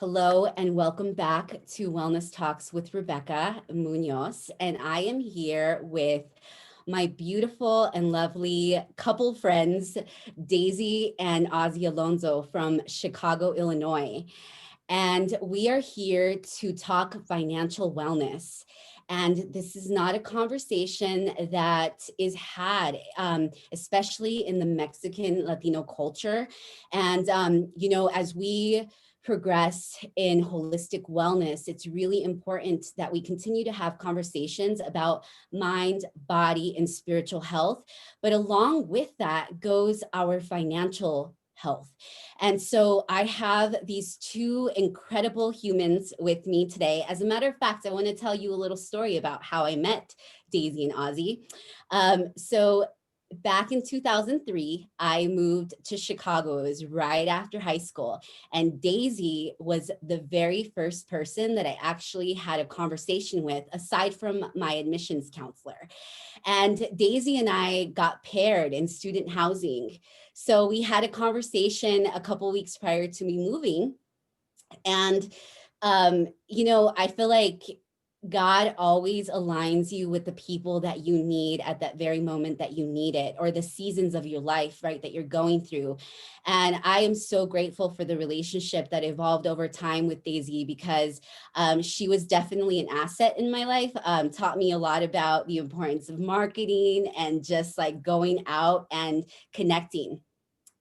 Hello and welcome back to Wellness Talks with Rebecca Muñoz. And I am here with my beautiful and lovely couple friends, Daisy and Ozzie Alonzo from Chicago, Illinois. And we are here to talk financial wellness. And this is not a conversation that is had, especially in the Mexican Latino culture. And, as we progress in holistic wellness, it's really important that we continue to have conversations about mind, body, and spiritual health. But along with that goes our financial health. And so I have these two incredible humans with me today. As a matter of fact, I want to tell you a little story about how I met Daisy and Ozzie. So back in 2003, I moved to Chicago. It was right after high school. And Daisy was the very first person that I actually had a conversation with, aside from my admissions counselor. And Daisy and I got paired in student housing. So we had a conversation a couple weeks prior to me moving. And, I feel like God always aligns you with the people that you need at that very moment that you need it, or the seasons of your life, right, that you're going through. And I am so grateful for the relationship that evolved over time with Daisy, because she was definitely an asset in my life, taught me a lot about the importance of marketing and just like going out and connecting.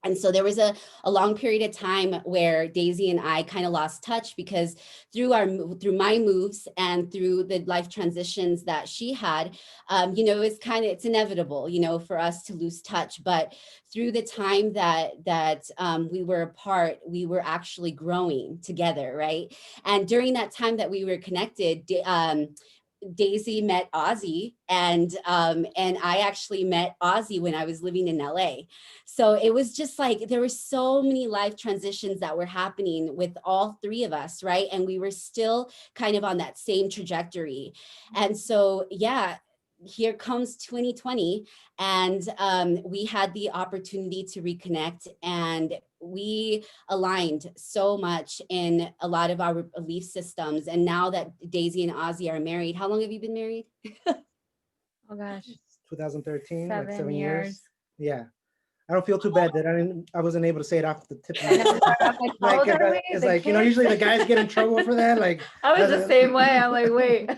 And so there was a long period of time where Daisy and I kind of lost touch, because through my moves and through the life transitions that she had, it's inevitable, for us to lose touch. But through the time that we were apart, we were actually growing together, right? And during that time that we were connected, Daisy met Ozzie, and I actually met Ozzie when I was living in LA. So it was just like there were so many life transitions that were happening with all three of us, right? And we were still kind of on that same trajectory. And so, yeah, here comes 2020, and we had the opportunity to reconnect, and we aligned so much in a lot of our belief systems. And now that Daisy and Ozzie are married, how long have you been married? Oh gosh, 2013, like 7 7 years. years. Yeah. I don't feel too bad that I wasn't able to say it off the tip of I my know. tongue. I'm like, how old are we? It's The like, kids? usually the guys get in trouble for that. Like, I was the same way. I'm like, wait.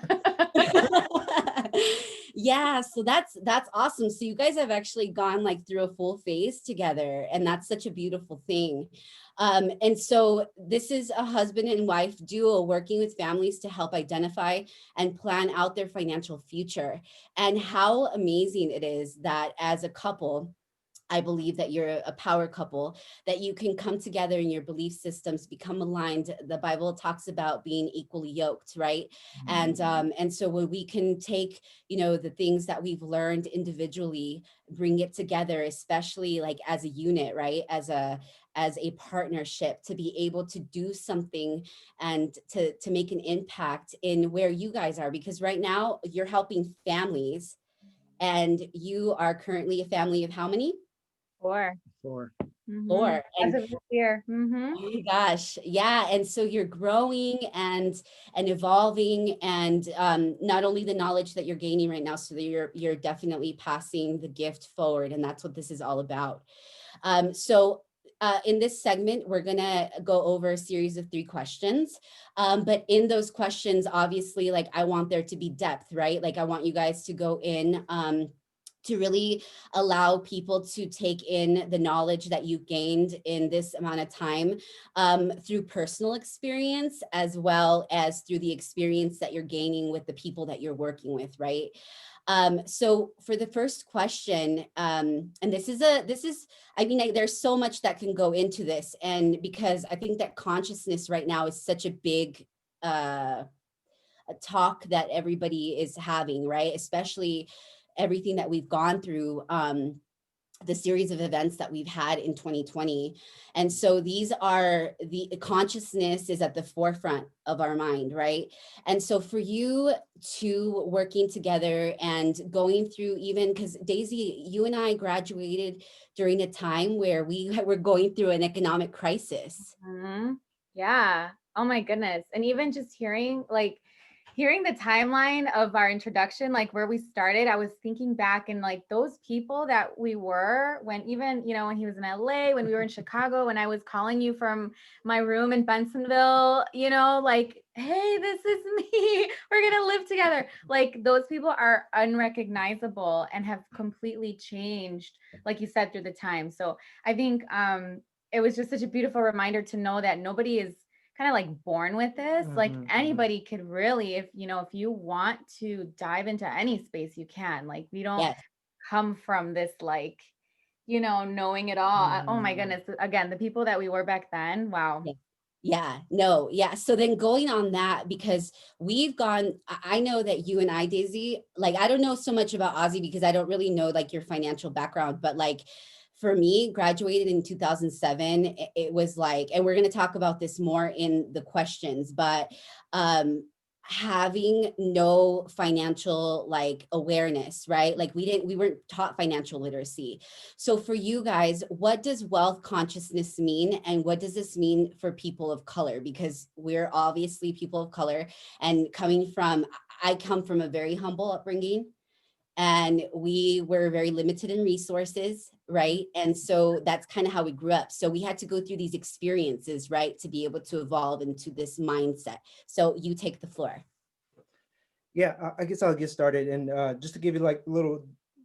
Yeah, so that's awesome. So you guys have actually gone like through a full phase together, and that's such a beautiful thing. And so this is a husband and wife duo working with families to help identify and plan out their financial future. And how amazing it is that as a couple, I believe that you're a power couple, that you can come together and your belief systems become aligned. The Bible talks about being equally yoked, right? And so when we can take, the things that we've learned individually, bring it together, especially like as a unit, right? As a partnership, to be able to do something and to make an impact in where you guys are, because right now you're helping families, and you are currently a family of how many? 4. for. Four. As And of this year. oh my gosh, yeah. And so you're growing and evolving, and not only the knowledge that you're gaining right now, so that you're definitely passing the gift forward, and that's what this is all about. In this segment, we're gonna go over a series of 3 questions. But in those questions, obviously, like I want there to be depth, right? Like I want you guys to go in. To really allow people to take in the knowledge that you've gained in this amount of time, through personal experience, as well as through the experience that you're gaining with the people that you're working with, right? So for the first question, and there's so much that can go into this, and because I think that consciousness right now is such a big a talk that everybody is having, right? Especially everything that we've gone through, the series of events that we've had in 2020. And so the consciousness is at the forefront of our mind, right? And so for you two working together and going through, even because Daisy, you and I graduated during a time where we were going through an economic crisis. Mhm. Yeah. Oh my goodness. And even just hearing the timeline of our introduction, like where we started, I was thinking back and like those people that we were when even, when he was in LA, when we were in Chicago, when I was calling you from my room in Bensonville, like, hey, this is me. We're going to live together. Like those people are unrecognizable and have completely changed, like you said, through the time. So I think it was just such a beautiful reminder to know that nobody is kind of like born with this. Like anybody could really, if you want to dive into any space, you can. Like we don't Yes. come from this like, knowing it all. Oh my goodness. Again, the people that we were back then. Wow. Yeah. Yeah, no, yeah. So then going on that, because we've gone, I know that you and I, Daisy, like, I don't know so much about Ozzy because I don't really know like your financial background, but like for me, graduated in 2007, it was like, and we're going to talk about this more in the questions, but having no financial like awareness, right? Like we weren't taught financial literacy. So for you guys, what does wealth consciousness mean? And what does this mean for people of color? Because we're obviously people of color, and I come from a very humble upbringing, and we were very limited in resources, right? And so that's kind of how we grew up. So we had to go through these experiences, right, to be able to evolve into this mindset. So you take the floor. Yeah, I guess I'll get started. And just to give you like a little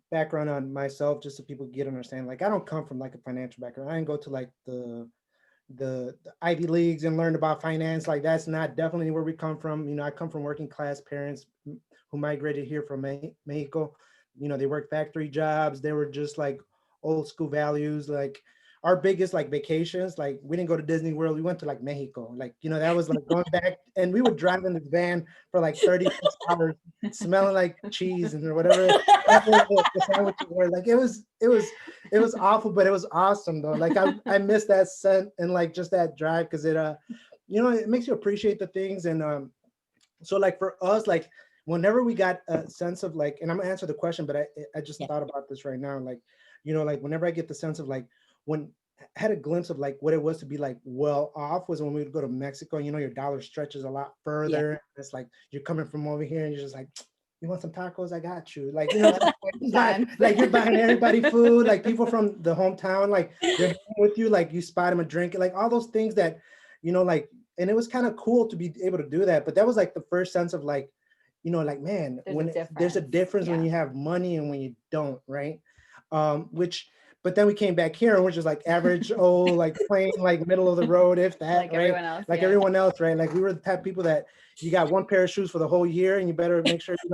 background on myself, just so people get understand, like I don't come from like a financial background. I didn't go to like the Ivy Leagues and learn about finance. Like that's not definitely where we come from. I come from working class parents who migrated here from Mexico. They worked factory jobs. They were just like old school values. Like our biggest like vacations, like we didn't go to Disney World. We went to like Mexico. Like, that was like going back, and we would drive in the van for like 36 hours, smelling like cheese and whatever the sandwiches were. Like it was awful, but it was awesome though. Like I miss that scent and like just that drive, because it makes you appreciate the things. And so like for us, like whenever we got a sense of like, and I'm gonna answer the question, but I just Yeah. thought about this right now. Like, like whenever I get the sense of like when I had a glimpse of like what it was to be like well off was when we would go to Mexico. Your dollar stretches a lot Yeah. further. It's like you're coming from over here and you're just like, you want some tacos? I got you. Like, like you're buying everybody food, like people from the hometown, like they're hanging with you, like you spot them a drink, like all those things that, like, and it was kind of cool to be able to do that. But that was like the first sense of like, like, man, there's a difference when you have money and when you don't, right? But then we came back here and we're just like average, like plain, like middle of the road, if that, Like right? everyone else. Like yeah. everyone else, right? Like we were the type of people that you got one pair of shoes for the whole year and you better make sure you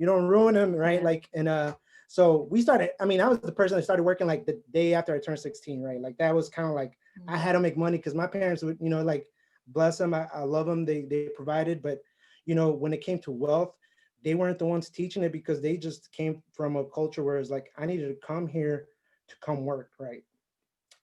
don't ruin them, right? Yeah. Like, and so we started, I mean, I was the person that started working like the day after I turned 16, right? Like that was kind of like, I had to make money because my parents would, like, bless them. I love them. They provided, but when it came to wealth, they weren't the ones teaching it because they just came from a culture where it's like, I needed to come here to come work, right?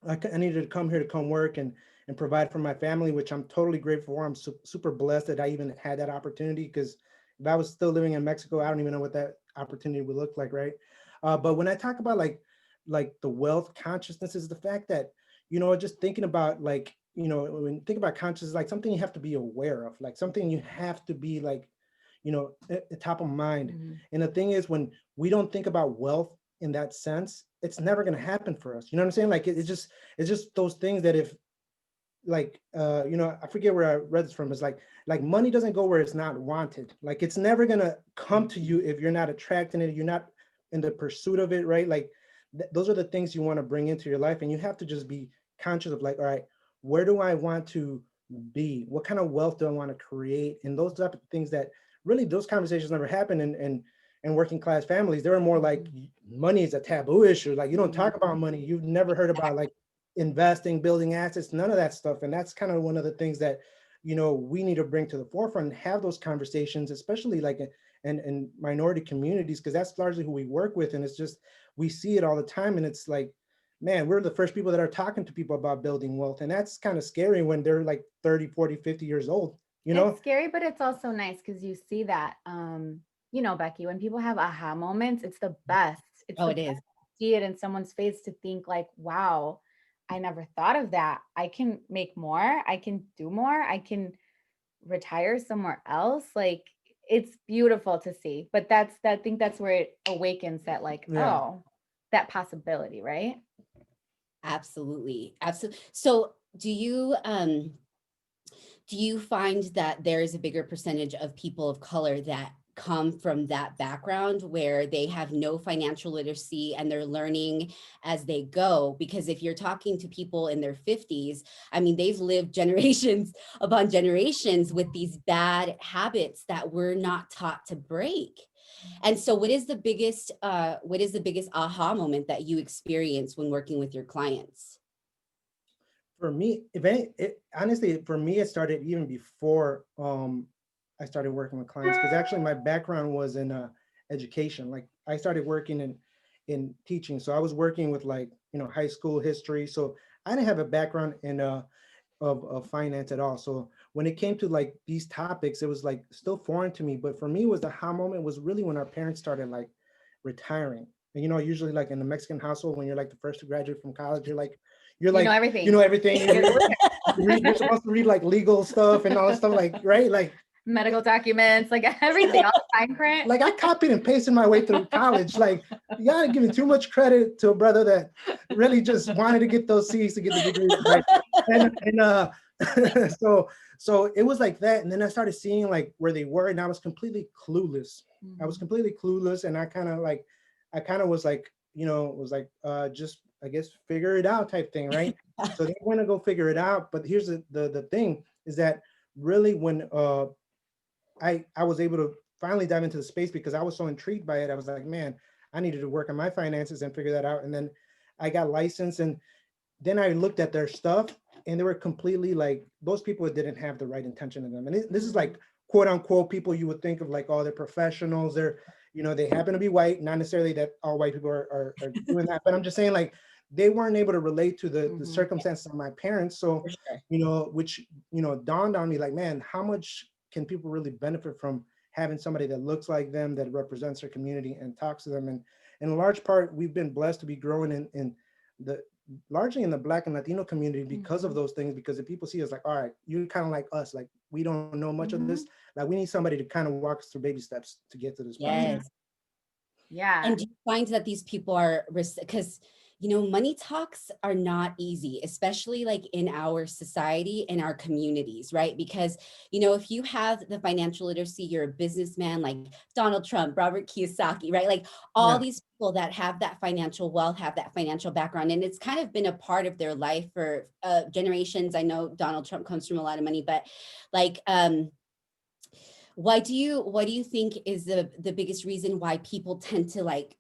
I needed to come here to come work and provide for my family, which I'm totally grateful for. I'm super blessed that I even had that opportunity, because if I was still living in Mexico, I don't even know what that opportunity would look like, right? But when I talk about like the wealth consciousness is the fact that, just thinking about like, when you think about consciousness, like something you have to be aware of, like something you have to be like, at the top of mind. And the thing is, when we don't think about wealth in that sense, it's never going to happen for us. You know what I'm saying? Like it's just those things that if like I forget where I read this from. It's like money doesn't go where it's not wanted. Like it's never gonna come to you if you're not attracting it, you're not in the pursuit of it, right? Like those are the things you want to bring into your life, and you have to just be conscious of like, all right, where do I want to be? What kind of wealth do I want to create? And those type of things that really those conversations never happen in working class families. They were more like money is a taboo issue. Like you don't talk about money. You've never heard about like investing, building assets, none of that stuff. And that's kind of one of the things that, we need to bring to the forefront and have those conversations, especially like in minority communities, because that's largely who we work with. And it's just, we see it all the time. And it's like, man, we're the first people that are talking to people about building wealth. And that's kind of scary when they're like 30, 40, 50 years old, It's scary, but it's also nice because you see that, Becky, when people have aha moments, it's the best. It's Oh, the it is. best to see it in someone's face, to think like, wow, I never thought of that. I can make more. I can do more. I can retire somewhere else. Like it's beautiful to see. But I think that's where it awakens that like, Yeah. oh, that possibility, right? Absolutely. Absolutely. So do you find that there is a bigger percentage of people of color that come from that background where they have no financial literacy and they're learning as they go? Because if you're talking to people in their 50s, I mean, they've lived generations upon generations with these bad habits that we're not taught to break. And so what is the biggest aha moment that you experience when working with your clients? For me, honestly, for me, it started even before I started working with clients, because actually my background was in education. Like I started working in teaching, so I was working with like high school history. So I didn't have a background in of finance at all. So when it came to like these topics, it was like still foreign to me. But for me, was the aha moment was really when our parents started like retiring. And usually like in the Mexican household, when you're like the first to graduate from college, you're You know like everything. you know everything. You're supposed to read like legal stuff and all that stuff, like right, like Medical documents, like everything, all the fine print. like I copied and pasted my way through college. Like you gotta give me too much credit to a brother that really just wanted to get those C's to get the degree, right? And so it was like that, and then I started seeing like where they were, and I was completely clueless. I was completely clueless, and I kind of was like, just I guess figure it out type thing, right? So they want to go figure it out, but here's the thing is that really when I was able to finally dive into the space because I was so intrigued by it. I was like, man, I needed to work on my finances and figure that out. And then I got licensed, and then I looked at their stuff, and they were completely like, those people didn't have the right intention in them. And this is like quote unquote people you would think of like, oh, they're professionals. They happen to be white, not necessarily that all white people are doing that, but I'm just saying like they weren't able to relate to the circumstances of my parents. So, which dawned on me like, man, how much can people really benefit from having somebody that looks like them, that represents their community and talks to them? And in large part, we've been blessed to be growing in the largely in the Black and Latino community because of those things. Because if people see us like, all right, you're kind of like us, like we don't know much of this, like we need somebody to kind of walk us through baby steps to get to this process. Yes. Yeah. And do you find that these people are, because, money talks are not easy, especially like in our society, in our communities, right? Because, if you have the financial literacy, you're a businessman like Donald Trump, Robert Kiyosaki, right? Like all these people that have that financial wealth, have that financial background, and it's kind of been a part of their life for generations. I know Donald Trump comes from a lot of money, but like, what do you think is the biggest reason why people tend to like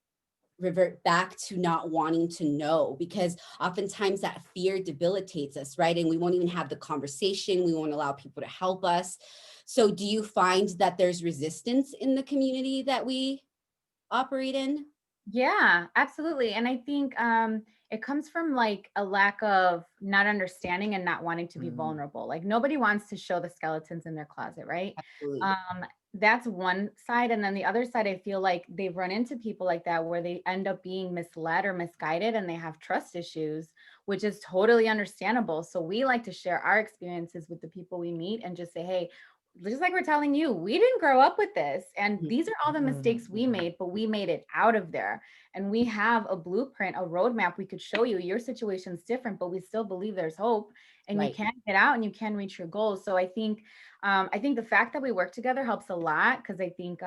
revert back to not wanting to know? Because oftentimes that fear debilitates us, right? And we won't even have the conversation. We won't allow people to help us. So do you find that there's resistance in the community that we operate in? Yeah, absolutely. And I think it comes from like a lack of not understanding and not wanting to be vulnerable. Like nobody wants to show the skeletons in their closet, right? Absolutely. That's one side. And then the other side, I feel like they've run into people like that where they end up being misled or misguided and they have trust issues, which is totally understandable. So we like to share our experiences with the people we meet and just say, hey, just like we're telling you, we didn't grow up with this. And these are all the mistakes we made, but we made it out of there. And we have a blueprint, a roadmap we could show you. Your situation's different, but we still believe there's hope and you can get out and you can reach your goals. So I think the fact that we work together helps a lot because I think,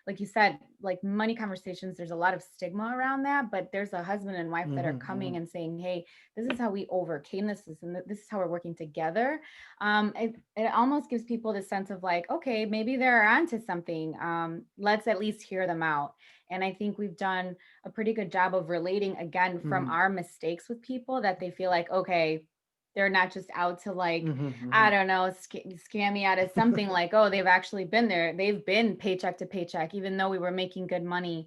like you said, like money conversations, there's a lot of stigma around that, but there's a husband and wife that are coming and saying, hey, this is how we overcame this, and this is how we're working together. It almost gives people the sense of like, okay, maybe they're onto something. Let's at least hear them out. And I think we've done a pretty good job of relating again from our mistakes with people that they feel like, okay, they're not just out to like, I don't know, scam me out of something like, oh, they've actually been there. They've been paycheck to paycheck, even though we were making good money.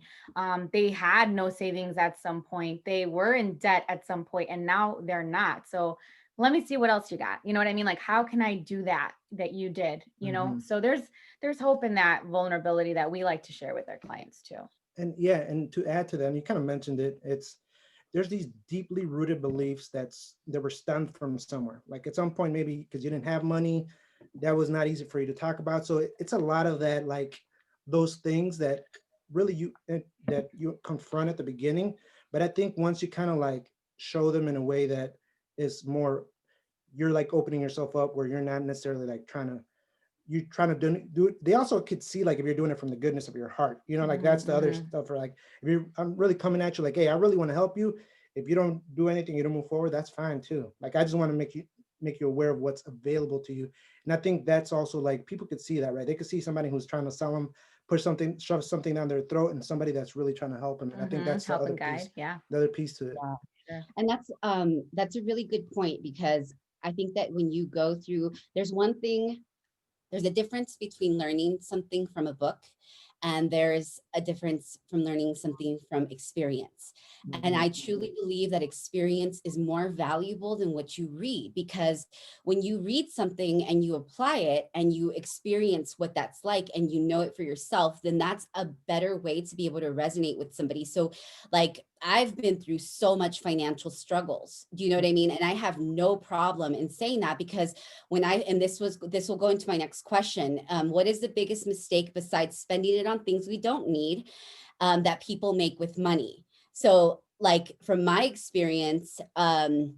They had no savings at some point. They were in debt at some point and now they're not. So let me see what else you got. You know what I mean? Like, how can I do that you did, So there's hope in that vulnerability that we like to share with our clients too. And yeah, and to add to that, you kind of mentioned it, there's these deeply rooted beliefs that were stemmed from somewhere. Like at some point, maybe because you didn't have money, that was not easy for you to talk about. So it's a lot of that, like those things that really that you confront at the beginning. But I think once you kind of like show them in a way that is more, you're like opening yourself up where you're not necessarily like you're trying to do it. They also could see like if you're doing it from the goodness of your heart, you know, like that's the other stuff. For like, if I'm really coming at you like, hey, I really want to help you. If you don't do anything, you don't move forward, that's fine too. Like, I just want to make you aware of what's available to you. And I think that's also like, people could see that, right? They could see somebody who's trying to sell them, shove something down their throat, and somebody that's really trying to help them. And I think that's the Help other and guide. piece, Yeah. the other piece to it. Wow. Sure. And that's a really good point, because I think that when you go through, there's a difference between learning something from a book, and there's a difference from learning something from experience. And I truly believe that experience is more valuable than what you read, because when you read something and you apply it and you experience what that's like and you know it for yourself, then that's a better way to be able to resonate with somebody. So like, I've been through so much financial struggles. Do you know what I mean? And I have no problem in saying that, because this will go into my next question. What is the biggest mistake besides spending it on things we don't need, that people make with money? So like, from my experience, I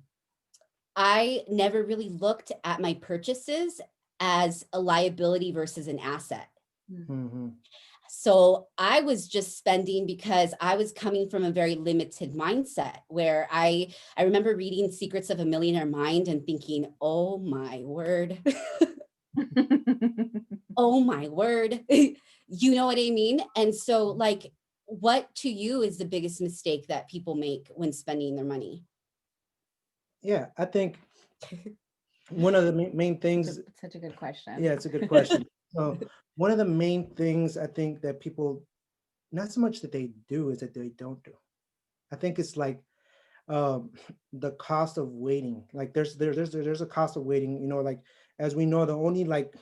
never really looked at my purchases as a liability versus an asset. Mm-hmm. So I was just spending because I was coming from a very limited mindset, where I remember reading Secrets of a Millionaire Mind and thinking, oh my word. Oh my word. You know what I mean? And so like, what to you is the biggest mistake that people make when spending their money? Yeah, I think one of the main things. Such a good question. Yeah, it's a good question. So one of the main things I think that people, not so much that they do, is that they don't do. I think it's like the cost of waiting. Like there's a cost of waiting. You know, like, as we know, the only like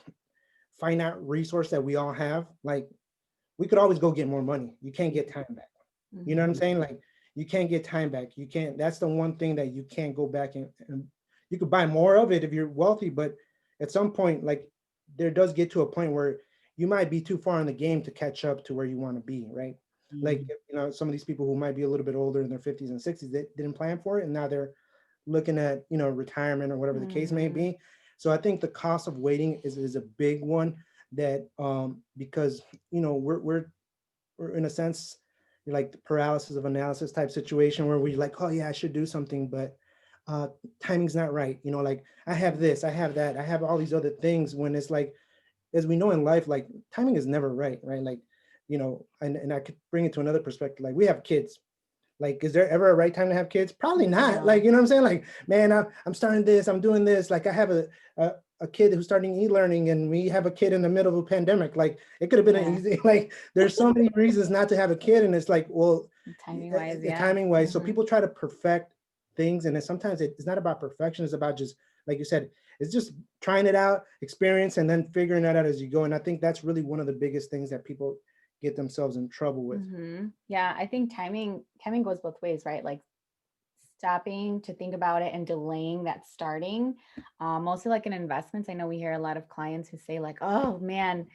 finite resource that we all have, like, we could always go get more money. You can't get time back. You know what I'm saying? Like, you can't get time back. You can't. That's the one thing that you can't go back and you could buy more of it if you're wealthy, but at some point, like, there does get to a point where you might be too far in the game to catch up to where you want to be, right? Like, you know, some of these people who might be a little bit older in their 50s and 60s, they didn't plan for it, and now they're looking at, you know, retirement or whatever the case may be. So I think the cost of waiting is a big one, that because, you know, we're in a sense like the paralysis of analysis type situation, where we're like, oh yeah, I should do something, but timing's not right. You know, like, I have this, I have that, I have all these other things, when it's like, as we know in life, like, timing is never right, right? Like, you know, and I could bring it to another perspective. Like, we have kids. Like, is there ever a right time to have kids? Probably not. No. Like, you know what I'm saying? Like, man, I'm starting this, I'm doing this. Like, I have a kid who's starting e-learning, and we have a kid in the middle of a pandemic. Like, it could have been an easy, like, there's so many reasons not to have a kid. And it's like, well, timing wise, yeah. Timing wise. So people try to perfect things. And then sometimes it's not about perfection. It's about just, like you said, it's just trying it out, experience, and then figuring that out as you go. And I think that's really one of the biggest things that people get themselves in trouble with. Yeah, I think timing goes both ways, right? Like, stopping to think about it and delaying that starting. Mostly like in investments, I know we hear a lot of clients who say like, oh man,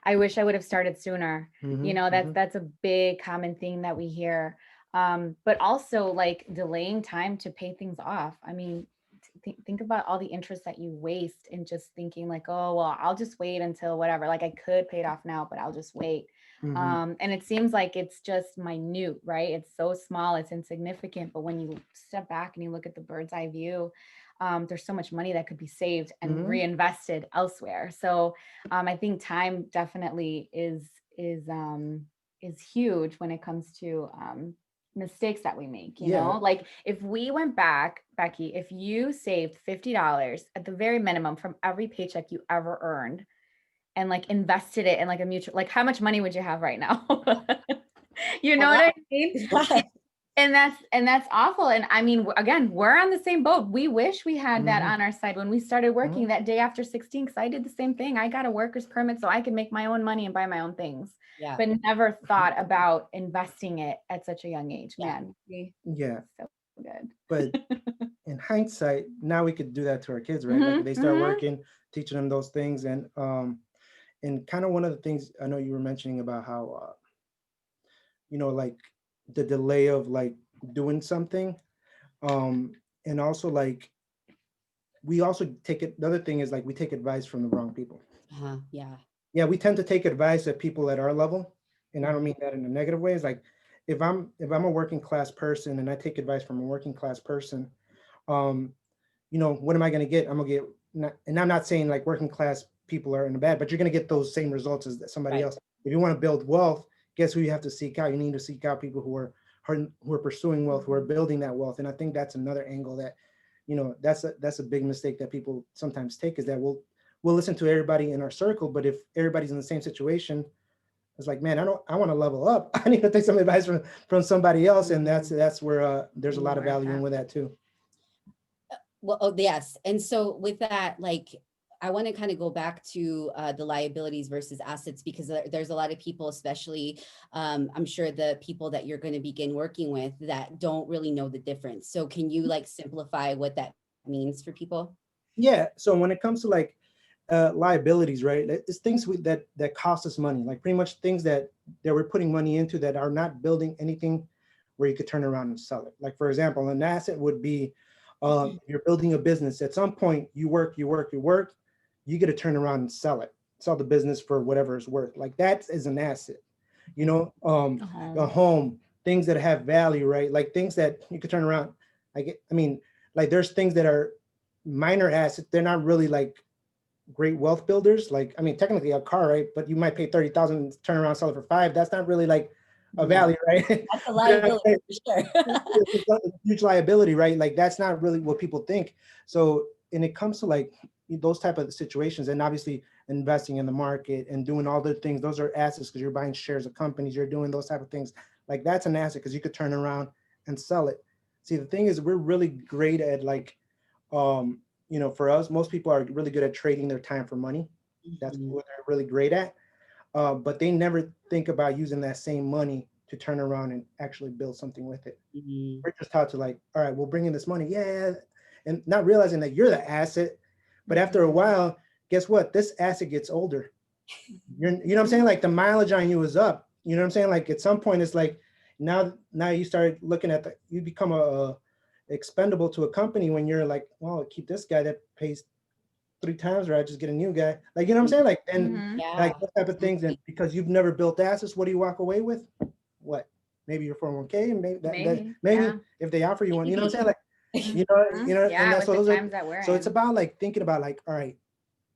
I wish I would have started sooner. You know, that's a big common thing that we hear. But also like delaying time to pay things off. I mean, think about all the interest that you waste in just thinking like, oh, well, I'll just wait until whatever, like I could pay it off now, but I'll just wait. And it seems like it's just minute, right? It's so small, it's insignificant. But when you step back and you look at the bird's eye view, there's so much money that could be saved and reinvested elsewhere. So I think time definitely is huge when it comes to mistakes that we make, you know, like if we went back, Becky, if you saved $50 at the very minimum from every paycheck you ever earned and like invested it in like a mutual, like how much money would you have right now? You know what I mean? And that's awful. And I mean, again, we're on the same boat. We wish we had that on our side when we started working that day after 16, because I did the same thing. I got a worker's permit so I could make my own money and buy my own things, but never thought about investing it at such a young age, man. Yeah. So Good. But in hindsight, now we could do that to our kids, right? Like if they start working, teaching them those things. And kind of one of the things I know you were mentioning about how, like the delay of like doing something. And also like, we also take it, the other thing is like, we take advice from the wrong people. Yeah. Yeah, we tend to take advice at people at our level. And I don't mean that in a negative way. It's like, if I'm a working class person and I take advice from a working class person, um, what am I going to get? I'm going to get, and I'm not saying like working class people are in the bad, but you're going to get those same results as somebody Right. else. If you want to build wealth, guess who you have to seek out? You need to seek out people who are pursuing wealth, who are building that wealth. And I think that's another angle that, that's a big mistake that people sometimes take, is that we'll listen to everybody in our circle, but if everybody's in the same situation, it's like, man, I want to level up. I need to take some advice from somebody else. And that's where there's a lot of value in with that too. Well, oh, yes. And so with that, like, I want to kind of go back to the liabilities versus assets, because there's a lot of people, especially I'm sure the people that you're going to begin working with, that don't really know the difference. So can you like simplify what that means for people? Yeah. So when it comes to like liabilities, right? It's things that cost us money, like pretty much things that we're putting money into that are not building anything where you could turn around and sell it. Like for example, an asset would be you're building a business. At some point, you work, you get to turn around and sell the business for whatever it's worth. Like that is an asset, a home, things that have value, right? Like things that you could turn around. Like there's things that are minor assets. They're not really like great wealth builders. Like, technically a car, right? But you might pay 30,000, turn around, sell it for 5. That's not really like a value, right? That's a liability for sure. It's a huge liability, right? Like that's not really what people think. So, and it comes to like those type of situations, and obviously investing in the market and doing all the things, those are assets, because you're buying shares of companies, you're doing those type of things. Like that's an asset because you could turn around and sell it. See, the thing is, we're really great at like, for us, most people are really good at trading their time for money. That's what they're really great at. But they never think about using that same money to turn around and actually build something with it. We're just taught to like, all right, we'll bring in this money. Yeah. And not realizing that you're the asset. But after a while, guess what? This asset gets older. You know what I'm saying? Like the mileage on you is up. You know what I'm saying? Like at some point, it's like now you start looking at you become a expendable to a company when you're like, well, I'll keep this guy that pays 3 times, or I just get a new guy. Like, you know what I'm saying? Like, and like those type of things. And because you've never built assets, what do you walk away with? What? Maybe your 401k, and maybe if they offer you one, you know what I'm saying? Like, and that's so so it's about like thinking about like, all right,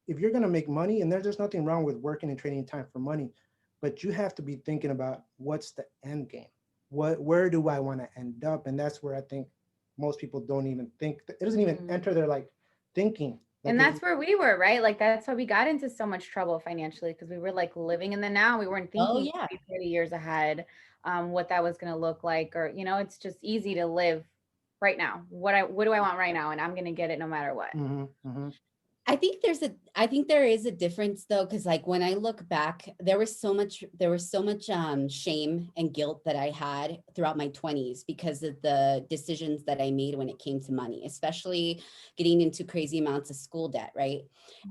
if you're gonna make money, and there's just nothing wrong with working and trading time for money, but you have to be thinking about what's the end game. Where do I want to end up? And that's where I think most people don't even think. It doesn't even enter their like thinking. Like, and that's where we were, right? Like that's why we got into so much trouble financially, because we were like living in the now. We weren't thinking 30 years ahead, what that was going to look like, or it's just easy to live right now. What do I want right now, and I'm going to get it no matter what. I think there is a difference though, because like when I look back, there was so much shame and guilt that I had throughout my 20s because of the decisions that I made when it came to money, especially getting into crazy amounts of school debt, right?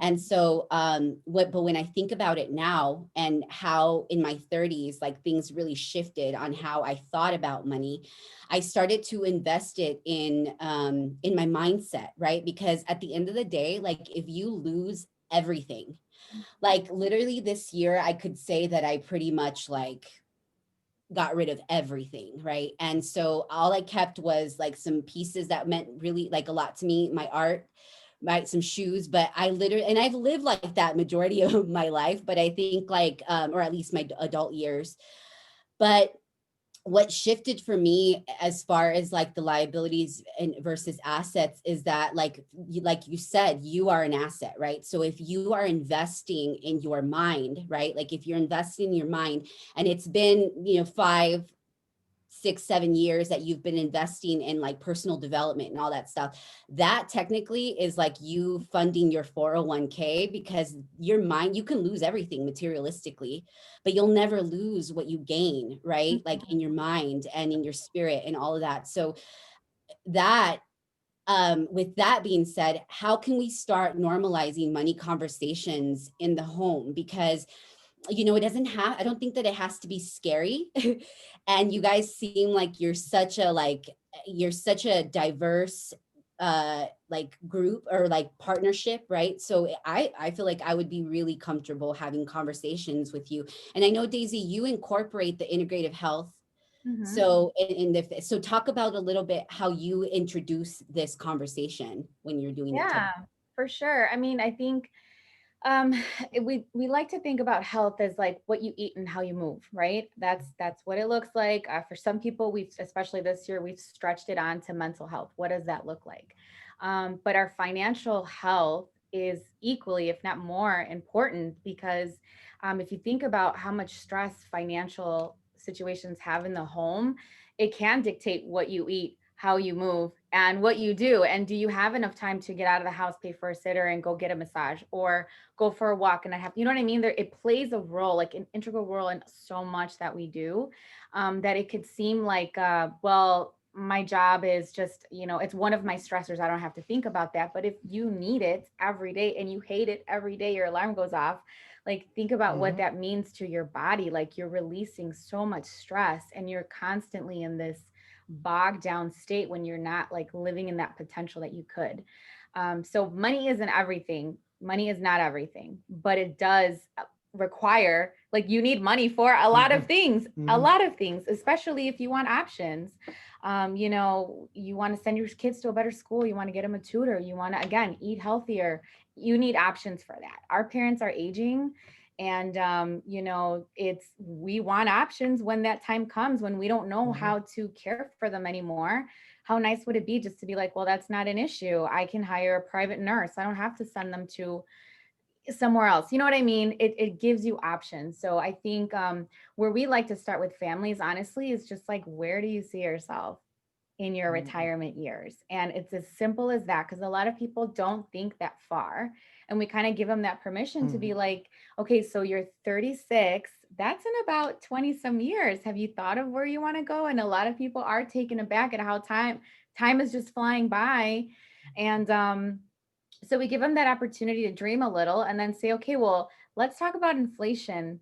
And so but when I think about it now, and how in my 30s like things really shifted on how I thought about money, I started to invest it in my mindset, right? Because at the end of the day, like if you lose everything, like literally this year, I could say that I pretty much like got rid of everything, right? And so all I kept was like some pieces that meant really like a lot to me, my art, some shoes, but I literally, and I've lived like that majority of my life, but I think like, or at least my adult years. But what shifted for me as far as like the liabilities and versus assets is that like you said, you are an asset, right? So if you are investing in your mind, right? Like if you're investing in your mind, and it's been, 5, 6, 7 years that you've been investing in like personal development and all that stuff, that technically is like you funding your 401k, because your mind, you can lose everything materialistically, but you'll never lose what you gain, right? Like in your mind and in your spirit and all of that. So that, with that being said, how can we start normalizing money conversations in the home? Because, you know, it doesn't have, I don't think that it has to be scary. And you guys seem like you're such a diverse like group or like partnership, right? So I feel like I would be really comfortable having conversations with you. And I know, Daisy, you incorporate the integrative health. Mhm. So so talk about a little bit how you introduce this conversation when you're doing that type Yeah, for sure. I mean, I think um we like to think about health as like what you eat and how you move, right? That's what it looks like. For some people, we've, especially this year, we've stretched it on to mental health. What does that look like? But our financial health is equally, if not more important, because if you think about how much stress financial situations have in the home, it can dictate what you eat, how you move, and what you do. And do you have enough time to get out of the house, pay for a sitter, and go get a massage, or go for a walk? And I have, you know what I mean? There, it plays a role, like an integral role in so much that we do, that it could seem like, well, my job is just, you know, it's one of my stressors. I don't have to think about that. But if you need it every day and you hate it every day, your alarm goes off. Like, think about what that means to your body. Like, you're releasing so much stress and you're constantly in this bogged down state when you're not like living in that potential that you could. So money isn't everything. Money is not everything, but it does require, like, you need money for a lot of things, a lot of things, especially if you want options. You know, you want to send your kids to a better school, you want to get them a tutor, you want to, again, eat healthier. You need options for that. Our parents are aging, and you know, it's, we want options when that time comes, when we don't know how to care for them anymore. How nice would it be just to be like, well, that's not an issue, I can hire a private nurse, I don't have to send them to somewhere else. You know what I mean? It gives you options. So I think where we like to start with families, honestly, is just like, where do you see yourself in your retirement years? And it's as simple as that, because a lot of people don't think that far. And we kind of give them that permission to be like, okay, so you're 36, that's in about 20 some years. Have you thought of where you want to go? And a lot of people are taken aback at how time is just flying by. And so we give them that opportunity to dream a little and then say, okay, well, let's talk about inflation.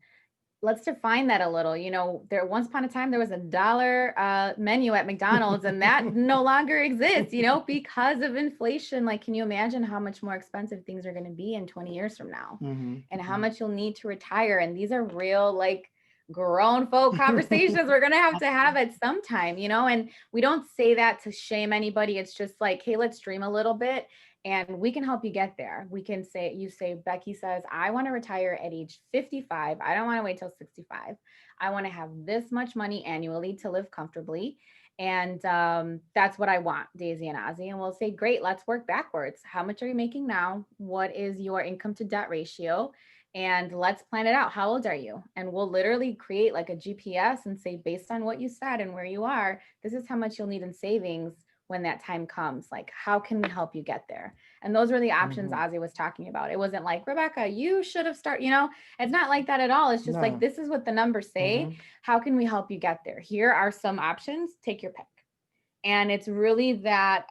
Let's define that a little. You know, there, once upon a time, there was a dollar menu at McDonald's, and that no longer exists, you know, because of inflation. Like, can you imagine how much more expensive things are going to be in 20 years from now, and how much you'll need to retire? And these are real, like, grown folk conversations we're going to have at some time, you know. And we don't say that to shame anybody. It's just like, hey, let's dream a little bit, and we can help you get there. We can say, you say, Becky says, I want to retire at age 55. I don't want to wait till 65. I want to have this much money annually to live comfortably. And that's what I want, Daisy and Ozzie. And we'll say, great, let's work backwards. How much are you making now? What is your income to debt ratio? And let's plan it out. How old are you? And we'll literally create like a GPS and say, based on what you said and where you are, this is how much you'll need in savings when that time comes. Like, how can we help you get there? And those were the options Ozzie was talking about. It wasn't like, Rebecca, you should have started, you know, it's not like that at all. It's just like, this is what the numbers say. How can we help you get there? Here are some options, take your pick. And it's really that,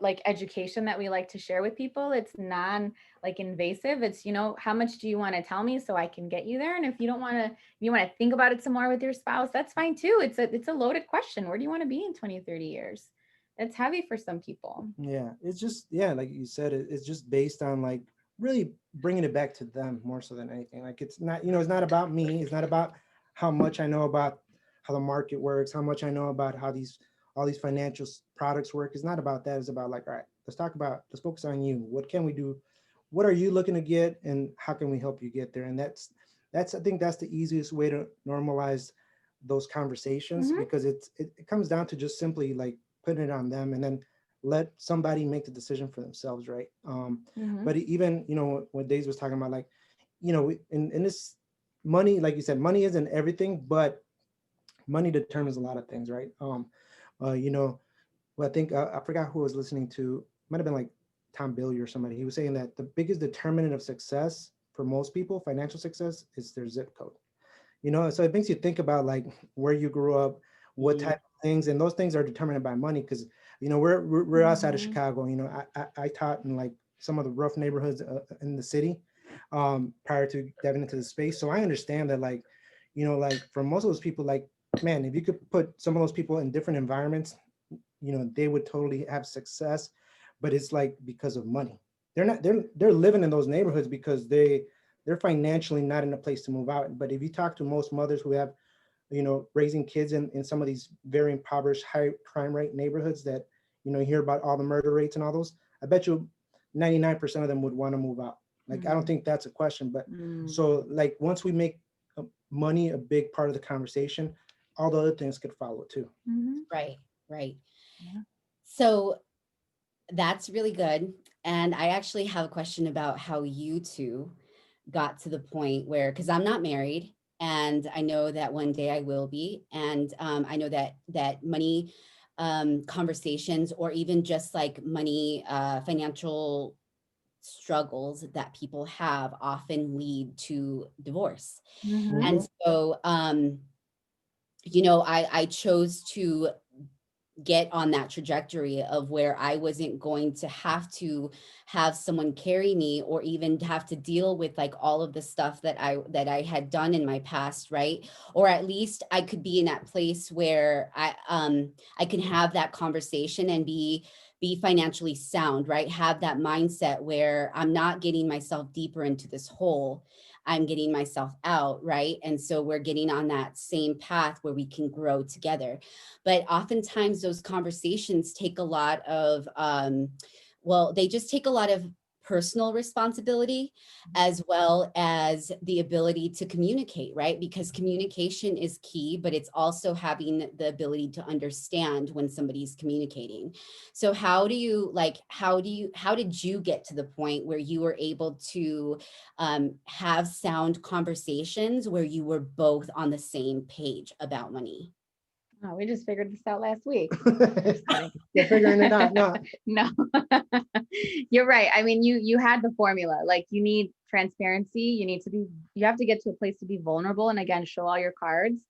like education that we like to share with people. It's non like invasive. It's, you know, how much do you want to tell me so I can get you there? And if you don't want to, you want to think about it some more with your spouse, that's fine too. It's a loaded question. Where do you want to be in 20, 30 years? It's heavy for some people. Yeah, it's just, yeah, like you said, it's just based on like really bringing it back to them more so than anything. Like, it's not, you know, it's not about me. It's not about how much I know about how the market works, how much I know about how all these financial products work. It's not about that. It's about like, all right, let's focus on you. What can we do? What are you looking to get, and how can we help you get there? And I think that's the easiest way to normalize those conversations, because it comes down to just simply like putting it on them, and then let somebody make the decision for themselves, right? But even, you know, what Daisy was talking about, like, you know, in this money, like you said, money isn't everything, but money determines a lot of things, right? You know, well, I think I forgot who I was listening to. Might have been like Tom Billy or somebody. He was saying that the biggest determinant of success for most people, financial success, is their zip code. You know, so it makes you think about like where you grew up, what type of things, and those things are determined by money. Because we're outside of Mhm. Chicago. I taught in like some of the rough neighborhoods in the city prior to diving into the space, so I understand that like for most of those people, like, man, if you could put some of those people in different environments, they would totally have success. But it's like because of money. They're living in those neighborhoods because they're financially not in a place to move out. But if you talk to most mothers who have raising kids in some of these very impoverished, high crime rate neighborhoods that, you hear about all the murder rates and all those, I bet you 99% of them would want to move out. Like, I don't think that's a question. But so like, once we make money a big part of the conversation, all the other things could follow too. Right, right. Yeah. So that's really good. And I actually have a question about how you two got to the point where, because I'm not married, and I know that one day I will be, and I know that money conversations, or even just like money financial struggles that people have, often lead to divorce. Mhm. And so I chose to get on that trajectory of where I wasn't going to have someone carry me, or even have to deal with like all of the stuff that I had done in my past, right? Or at least I could be in that place where I can have that conversation and be financially sound, right? Have that mindset where I'm not getting myself deeper into this hole. I'm getting myself out, right? And so we're getting on that same path where we can grow together. But oftentimes those conversations take a lot of, they just take a lot of personal responsibility, as well as the ability to communicate, right? Because communication is key, but it's also having the ability to understand when somebody's communicating. So how did you get to the point where you were able to have sound conversations where you were both on the same page about money? Oh, we just figured this out last week. They're figuring it out. No. No, you're right. I mean, you had the formula. Like, you need transparency. You have to get to a place to be vulnerable, and again, show all your cards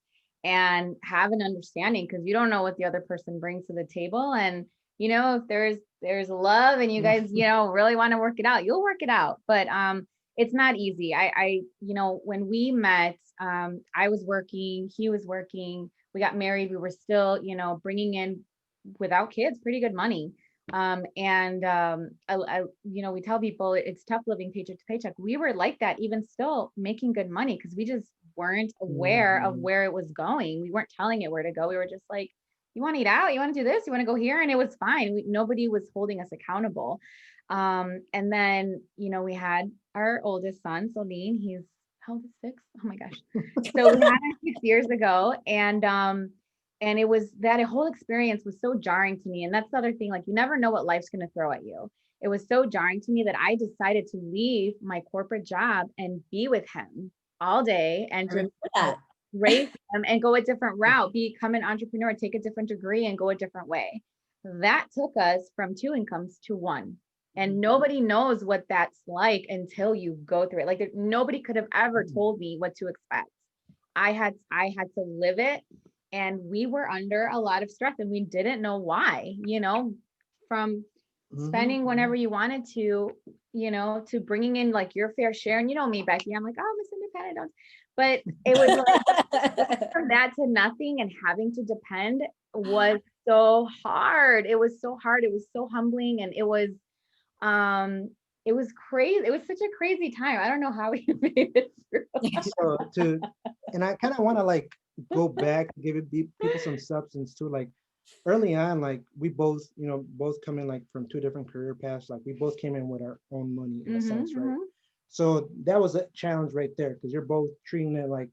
and have an understanding, because you don't know what the other person brings to the table. And if there's love and you guys really want to work it out, you'll work it out. But it's not easy. I when we met, I was working, he was working, we got married, we were still bringing in, without kids, pretty good money. We tell people it's tough living paycheck to paycheck. We were like that, even still making good money, because we just weren't aware of where it was going. We weren't telling it where to go. We were just like, you want to eat out, you want to do this, you want to go here, and it was fine. Nobody was holding us accountable. And then we had our oldest son, Celine. He's how old is 6? Oh my gosh. So we had him 6 years ago, and it was that whole experience was so jarring to me. And that's the other thing, like, you never know what life's going to throw at you. It was so jarring to me that I decided to leave my corporate job and be with him all day, and just raise him and go a different route, become an entrepreneur, take a different degree, and go a different way. That took us from 2 incomes to 1. And nobody knows what that's like until you go through it. Like, nobody could have ever told me what to expect. I had to live it, and we were under a lot of stress, and we didn't know why, from spending whenever you wanted to bringing in like your fair share. And me, Becky, I'm like, oh, Miss Independent. But it was like from that to nothing, and having to depend was so hard. It was so hard. It was so humbling, and it was crazy. It was such a crazy time. I don't know how we made it through. And I kind of want to like go back, people some substance too. Like, early on, like, we both come in like from 2 different career paths. Like, we both came in with our own money in a sense, right? So that was a challenge right there, because you're both treating it like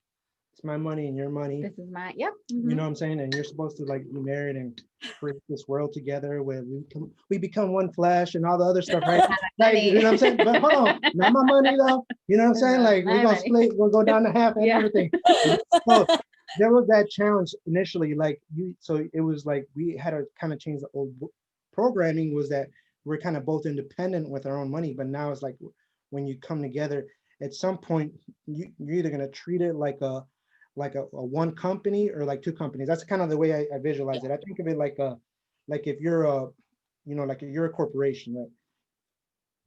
it's my money and your money. This is my, yep. You know what I'm saying? And you're supposed to like be married and create this world together where we become one flesh and all the other stuff, right? Like, you know what I'm saying? But hold on, not my money though. You know what I'm saying? Like, we're gonna split, we'll go down to half and everything. So there was that challenge initially, like so it was like we had to kind of change the old programming, was that we're kind of both independent with our own money. But now it's like, when you come together, at some point you're either going to treat it like like a one company or like two companies. That's kind of the way I visualize it. I think of it like if you're a, you know, like you're a corporation, right?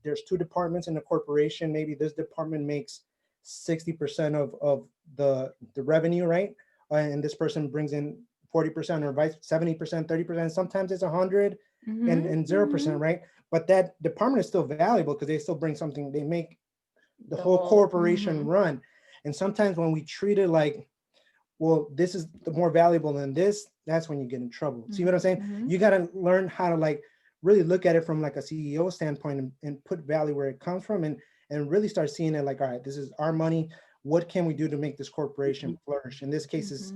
There's two departments in the corporation. Maybe this department makes 60% of the revenue, right? And this person brings in 40% or vice 70%, 30%. Sometimes it's 100 and 0%, right? But that department is still valuable because they still bring something. They make the whole corporation run. And sometimes when we treat it like, well, this is the more valuable than this, that's when you get in trouble. See what I'm saying? You got to learn how to like really look at it from like a CEO standpoint and put value where it comes from and really start seeing it like, all right, this is our money. What can we do to make this corporation flourish? In this case is,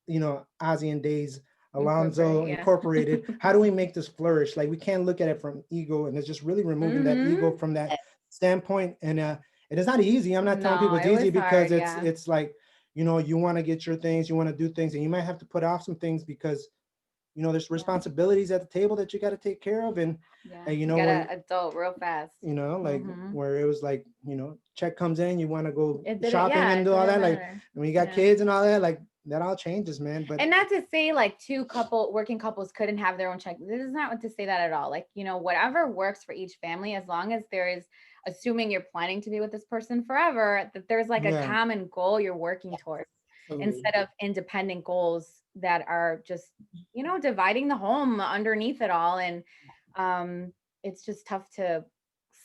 you know, Ozzie and Daisy, Alonzo Incorporated. How do we make this flourish? Like we can't look at it from ego, and it's just really removing that ego from that standpoint. And it is not easy. I'm not telling people it's easy because it's like, you know, you want to get your things, you want to do things, and you might have to put off some things because, you know, there's responsibilities at the table that you got to take care of. And you know, you gotta adult real fast, you know, like where it was like, you know, check comes in, you want to go shopping and do all that. Like when you got kids and all that, like that all changes, man. But and not to say like working couples couldn't have their own check. This is not what to say that at all. Like, you know, whatever works for each family, as long as there is, assuming you're planning to be with this person forever, that there's like a common goal you're working towards instead of independent goals that are just, you know, dividing the home underneath it all. And it's just tough to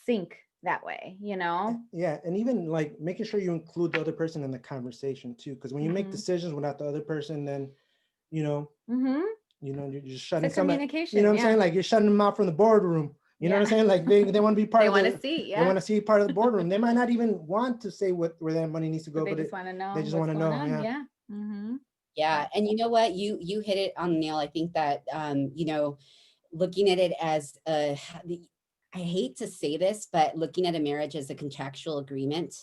sync that way, you know? Yeah. And even like making sure you include the other person in the conversation too. Because when you make decisions without the other person, then, you know, you're just shutting some communication. You know what I'm saying? Like you're shutting them out from the boardroom. You know what I'm saying? Like they want to be part of the, they want to see part of the boardroom. They might not even want to say where that money needs to go, but they just want to know. They just want to know. Yeah. And you know what? You hit it on the nail. I think that, you know, looking at it as I hate to say this, but looking at a marriage as a contractual agreement,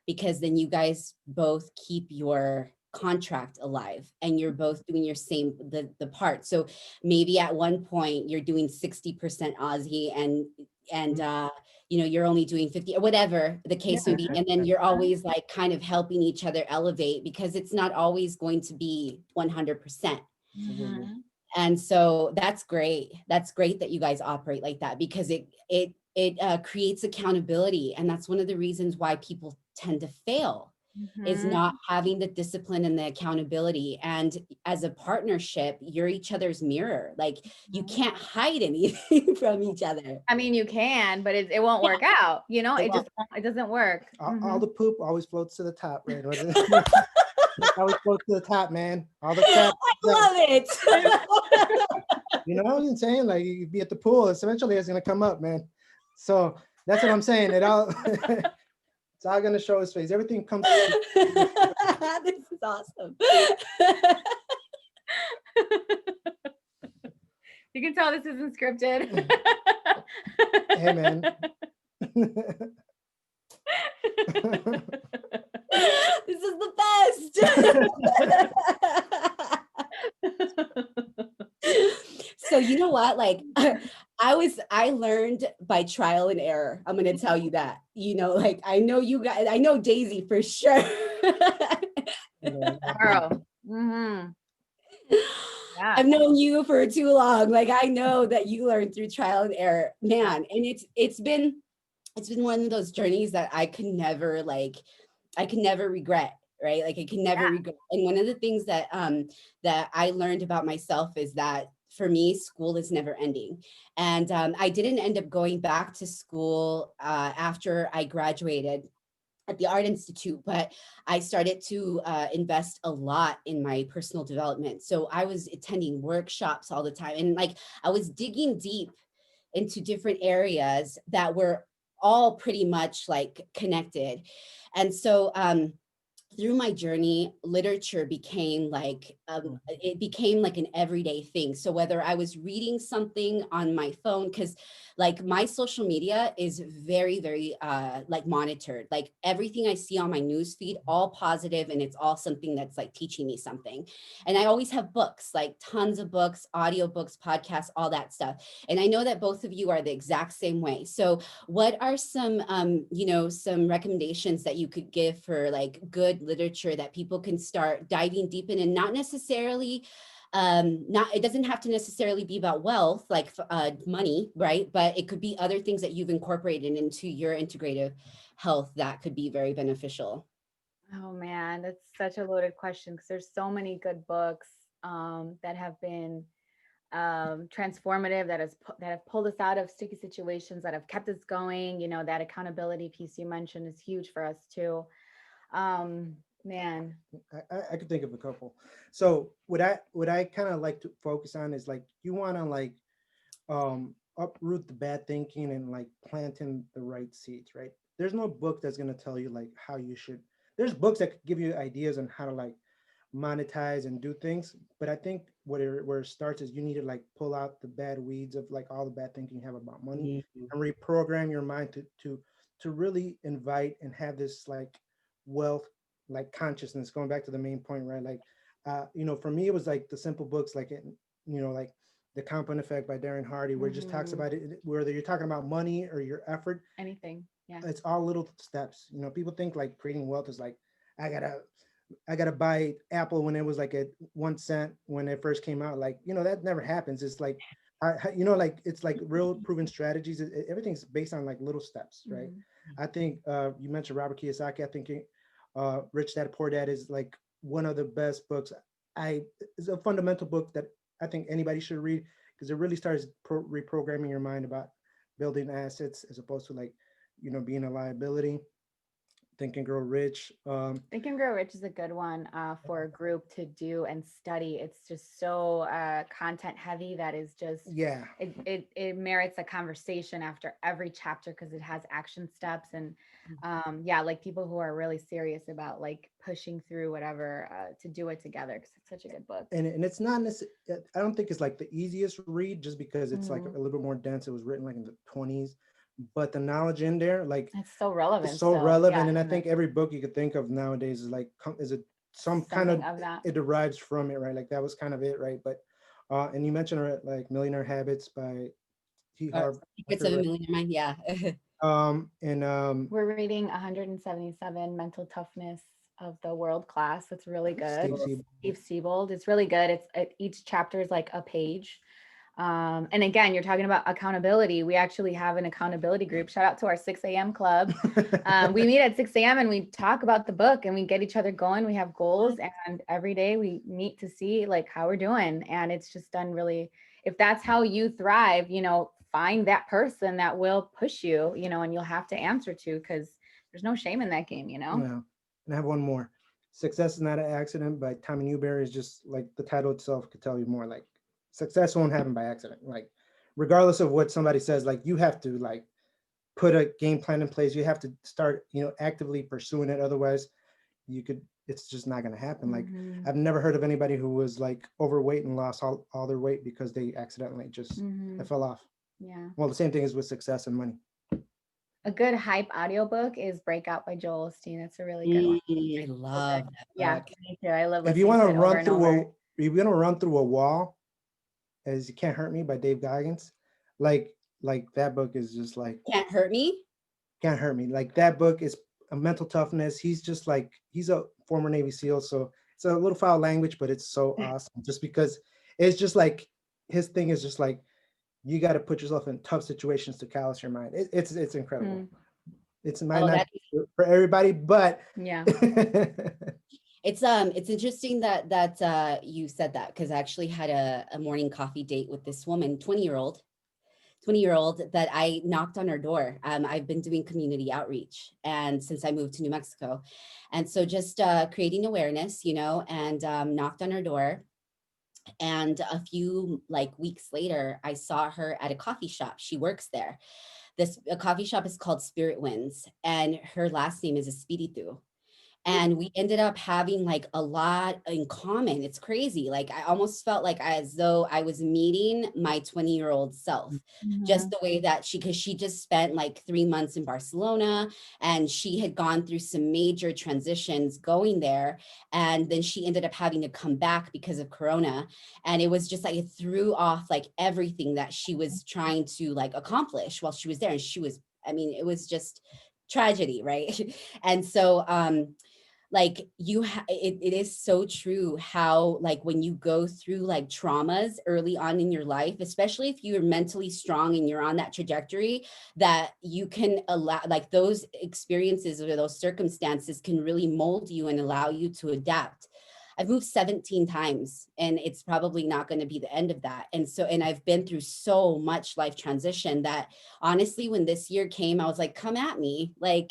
because then you guys both keep your contract alive and you're both doing your same, the part. So maybe at one point you're doing 60% Ozzie and you know, you're only doing 50 or whatever the case may be. And then you're always like kind of helping each other elevate because it's not always going to be 100%. And so that's great. That's great that you guys operate like that because it creates accountability. And that's one of the reasons why people tend to fail is not having the discipline and the accountability. And as a partnership, you're each other's mirror. Like you can't hide anything from each other. I mean, you can, but it won't work out. You know, it doesn't work. All the poop always floats to the top, right? Always floats to the top, man. All the crap. I love it. You know what I'm saying? Like you be at the pool, eventually it's gonna come up, man. So that's what I'm saying. It all it's all gonna show his face. Everything comes. This is awesome. You can tell this isn't scripted. Hey, man. This is the best. So you know what? Like I learned by trial and error. I'm gonna tell you that. You know, like I know you guys, I know Daisy for sure. Girl. I've known you for too long. Like I know that you learned through trial and error, man. And it's been one of those journeys that I could never regret, right? Like I can never regret. And one of the things that that I learned about myself is that for me, school is never ending. And I didn't end up going back to school after I graduated at the Art Institute, but I started to invest a lot in my personal development. So I was attending workshops all the time. And like, I was digging deep into different areas that were all pretty much like connected. And so through my journey, literature became like it became like an everyday thing. So whether I was reading something on my phone, because like my social media is very, very like monitored. Like everything I see on my news feed, all positive, and it's all something that's like teaching me something. And I always have books, like tons of books, audio books, podcasts, all that stuff. And I know that both of you are the exact same way. So what are some, some recommendations that you could give for like good literature that people can start diving deep in, and not necessarily, it doesn't have to necessarily be about wealth, like money, right? But it could be other things that you've incorporated into your integrative health that could be very beneficial. Oh man, that's such a loaded question because there's so many good books that have been transformative, that have pulled us out of sticky situations, that have kept us going. You know, that accountability piece you mentioned is huge for us too. Man. I could think of a couple. So what I kind of like to focus on is like you want to like uproot the bad thinking and like planting the right seeds, right? There's no book that's going to tell you like how you should. There's books that could give you ideas on how to like monetize and do things, but I think where it starts is you need to like pull out the bad weeds of like all the bad thinking you have about money Mhm. and reprogram your mind to really invite and have this like wealth like consciousness, going back to the main point, right? Like for me it was like the simple books like like the Compound Effect by Darren Hardy, where it just talks about it, whether you're talking about money or your effort, Anything. Yeah. it's all little steps. People think like creating wealth is like, I gotta I gotta buy Apple when it was like at 1 cent when it first came out. Like, that never happens. It's like, like it's like real proven strategies. Everything's based on like little steps, right? I think you mentioned Robert Kiyosaki. I think Rich Dad Poor Dad is like one of the best books. It's a fundamental book that I think anybody should read because it really starts reprogramming your mind about building assets as opposed to like, being a liability. Think and Grow Rich. Think and Grow Rich is a good one for a group to do and study. It's just so content heavy that is just, Yeah. it merits a conversation after every chapter because it has action steps. And like people who are really serious about like pushing through whatever to do it together because it's such a good book. And it's not necessarily, I don't think it's like the easiest read just because it's like a little bit more dense. It was written like in the 20s, but the knowledge in there, like It's so relevant. it's so still. relevant. Yeah, And I think every book you could think of nowadays is like, is it some kind something of, that. it derives from it, right? Like that was kind of it, right? But, and you mentioned like Millionaire Habits by T. Harv. It's a Millionaire Mind, yeah. We're reading 177 Mental Toughness of the World Class. It's really good. Steve Siebold. It's really good. Each chapter is like a page. And again, you're talking about accountability. We actually have an accountability group. Shout out to our 6 a.m. club. We meet at 6 a.m. and we talk about the book and we get each other going. We have goals and every day we meet to see like how we're doing. And it's just done really, if that's how you thrive, find that person that will push you, and you'll have to answer to, because there's no shame in that game, Yeah. And I have one more. Success is Not an Accident by Tommy Newberry is just like the title itself could tell you more. Like success won't happen by accident. Like regardless of what somebody says, like you have to like put a game plan in place. You have to start, actively pursuing it. Otherwise it's just not going to happen. Like I've never heard of anybody who was like overweight and lost all their weight because they accidentally just it fell off. Yeah. Well, the same thing is with success and money. A good hype audiobook is Breakout by Joel Osteen. That's a really good one. I love that Yeah, book. me too. I love If you listening want to to it over run and through over. if you're going to run through a wall, as You Can't Hurt Me by Dave Goggins, like that book is just like Can't Hurt Me. Can't Hurt Me. Like that book is a mental toughness. He's just like, he's a former Navy SEAL, so it's a little foul language, but it's so awesome just because it's just like his thing is just like you got to put yourself in tough situations to callous your mind. It's incredible. It's might not for everybody, but yeah. It's interesting that you said that, because I actually had a morning coffee date with this woman, 20-year-old that I knocked on her door. I've been doing community outreach and since I moved to New Mexico. And so just creating awareness, and knocked on her door. And a few weeks later, I saw her at a coffee shop. She works there. A coffee shop is called Spirit Winds, and her last name is Espiritu. And we ended up having like a lot in common. It's crazy. Like I almost felt like as though I was meeting my 20-year-old self, just the way that because she just spent like 3 months in Barcelona, and she had gone through some major transitions going there. And then she ended up having to come back because of Corona. And it was just like, it threw off like everything that she was trying to like accomplish while she was there. And she was, I mean, it was just tragedy, right? And so, like it is so true how like when you go through like traumas early on in your life, especially if you're mentally strong and you're on that trajectory, that you can allow like those experiences or those circumstances can really mold you and allow you to adapt. I've moved 17 times, and it's probably not going to be the end of that. And so, and I've been through so much life transition that honestly, when this year came, I was like, come at me. Like,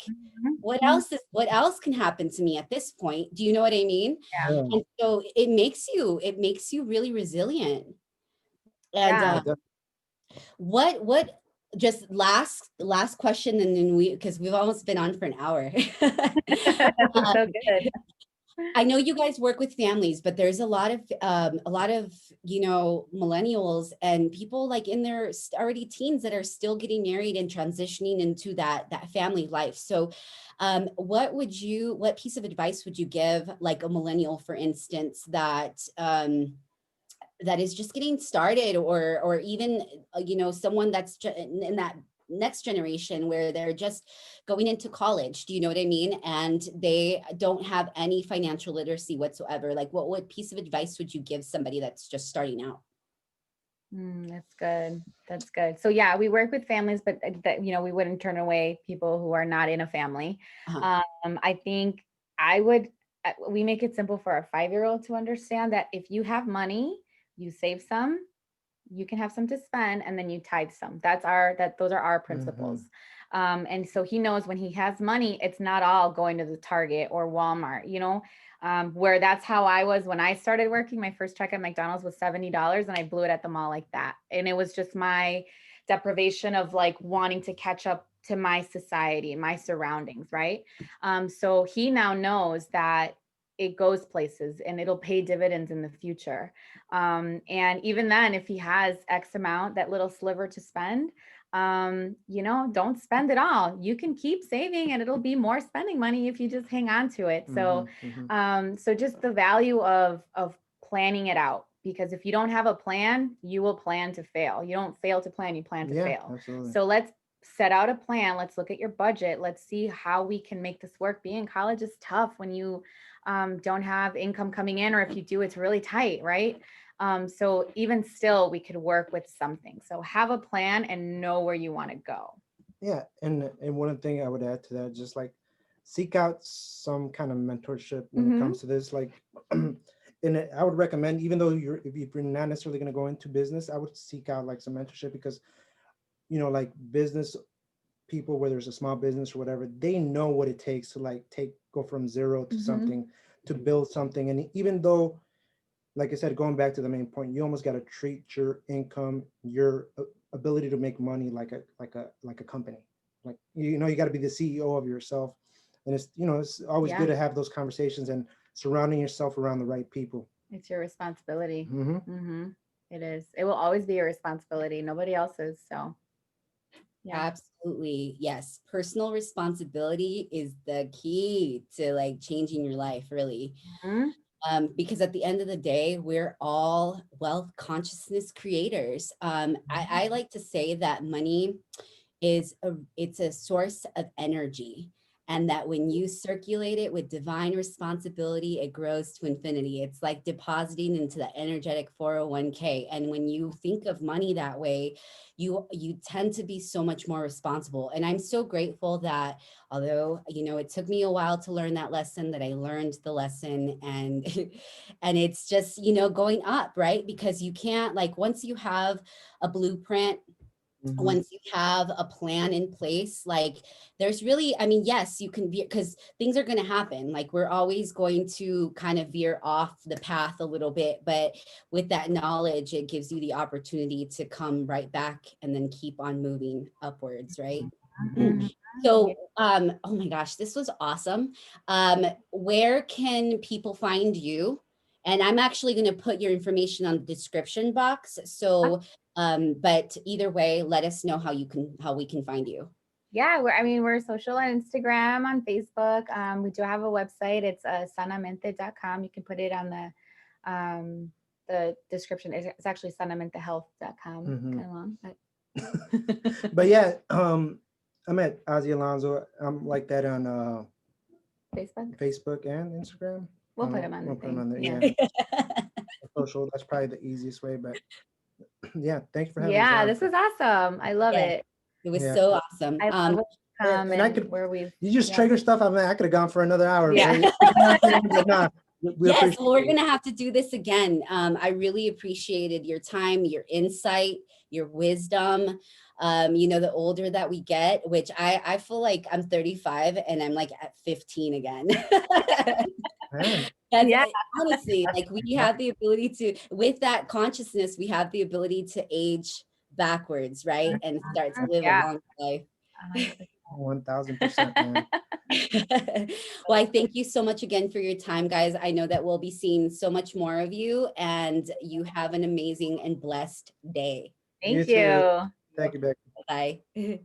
what else can happen to me at this point? Do you know what I mean? Yeah. Yeah. And so it makes you really resilient. And Yeah. what just last question, and then because we've almost been on for an hour. So good. I know you guys work with families, but there's a lot of, you know, millennials and people like in their already teens that are still getting married and transitioning into that family life. So what piece of advice would you give like a millennial, for instance, that is just getting started, or even you know, someone that's in that next generation where they're just going into college, do you know what I mean, and they don't have any financial literacy whatsoever? Like what piece of advice would you give somebody that's just starting out? That's good. That's good. So yeah, we work with families, but that, you know, we wouldn't turn away people who are not in a family. Uh-huh. I think I would, we make it simple for a 5-year-old to understand that if you have money, you save some, you can have some to spend, and then you tithe some. Those are our principles. And so he knows when he has money, it's not all going to the Target or Walmart, you know, where that's how I was when I started working. My first check at McDonald's was $70, and I blew it at the mall like that. And it was just my deprivation of like wanting to catch up to my society, my surroundings, right? So he now knows that it goes places and it'll pay dividends in the future. And even then, if he has X amount, that little sliver to spend, you know, don't spend it all. You can keep saving and it'll be more spending money if you just hang on to it. So, so just the value of planning it out, because if you don't have a plan, you will plan to fail. You don't fail to plan, you plan to fail. Absolutely. So let's set out a plan. Let's look at your budget. Let's see how we can make this work. Being in college is tough when you don't have income coming in, or if you do, it's really tight, right? So even still, we could work with something. So have a plan and know where you want to go. Yeah, and one thing I would add to that, just like seek out some kind of mentorship when it comes to this. Like, and I would recommend, even though if you're not necessarily going to go into business, I would seek out like some mentorship, because you know, like business people, whether it's a small business or whatever, they know what it takes to like go from zero to something, to build something. And even though, like I said, going back to the main point, you almost got to treat your income, your ability to make money like a company. Like, you know, you got to be the CEO of yourself. And it's, you know, it's always good to have those conversations and surrounding yourself around the right people. It's your responsibility. It is. It will always be your responsibility. Nobody else's. So yeah. Absolutely. Yes. Personal responsibility is the key to like changing your life, really. Because at the end of the day, we're all wealth consciousness creators. I like to say that money it's a source of energy, and that when you circulate it with divine responsibility, it grows to infinity. It's like depositing into the energetic 401k. And when you think of money that way, you tend to be so much more responsible. And I'm so grateful that, although, you know, it took me a while to learn that lesson, that I learned the lesson. And and it's just, you know, going up, right? Because you can't, like, once you have a blueprint, once you have a plan in place, like, there's really, I mean, yes, you can veer, because things are going to happen. Like, we're always going to kind of veer off the path a little bit, but with that knowledge, it gives you the opportunity to come right back and then keep on moving upwards, right? So, oh my gosh, this was awesome. Where can people find you? And I'm actually going to put your information on the description box. So, but either way, let us know how we can find you. Yeah, we're social on Instagram, on Facebook. We do have a website. It's sanamente.com. You can put it on the description. It's actually sanamentehealth.com. Mhm. Kind of long, but But yeah, I'm at Ozzie Alonzo. I'm like that on Facebook. and Instagram. We'll put them on the We'll put 'em on thing. there. Yeah. Yeah, social. That's probably the easiest way. But yeah, thanks for having us Yeah, on. this was awesome. I love Yeah. it. It was Yeah. so awesome. I love it. And I could, where we've you just yeah. trigger stuff. I mean, I could have gone for another hour. Yeah. But nah, we Yes, appreciate well, we're it. going to have to do this again. I really appreciated your time, your insight, your wisdom. The older that we get, which I feel like I'm 35 and I'm like at 15 again. Man. That's Yeah. honestly, like we have the ability to, with that consciousness, we have the ability to age backwards, right? And start to live a Yeah. long life. 1000%, man. Well, I thank you so much again for your time, guys. I know that we'll be seeing so much more of you, and you have an amazing and blessed day. Thank You too. you. Thank you, Becky. Bye.